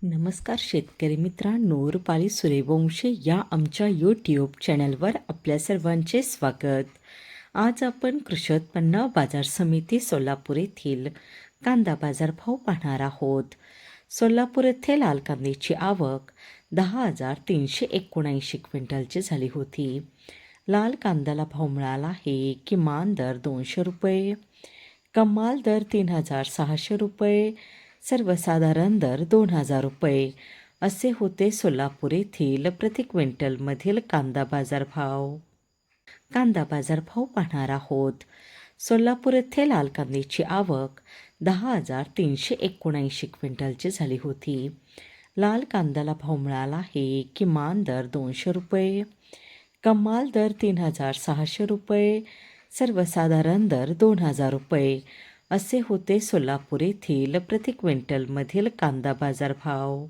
नमस्कार शेतकरी मित्रांनो, रुपाली सूर्यवंशी या आमच्या यूट्यूब चॅनलवर आपल्या सर्वांचे स्वागत. आज आपण कृषी उत्पन्न बाजार समिती सोलापूर येथील कांदा बाजारभाव पाहणार आहोत. सोलापूर येथे लाल कांद्याची आवक 10,379 क्विंटलची झाली होती. लाल कांद्याला भाव मिळाला आहे. किमान दर 200 रुपये, कमाल दर 3,600 रुपये, सर्वसाधारण दर 2,000 रुपये असे होते सोलापूर येथील प्रति क्विंटलमधील कांदा बाजारभाव. कांदा बाजारभाव पाहणार आहोत. सोलापूर येथे लाल कांद्याची आवक 10,379 क्विंटलची झाली होती. लाल कांद्याला भाव मिळाला आहे. किमान दर 200 रुपये, कमाल दर 3,600 रुपये, सर्वसाधारण दर 2,000 रुपये असे होते सोलापूर येथील प्रति क्विंटलमधील कांदा बाजारभाव.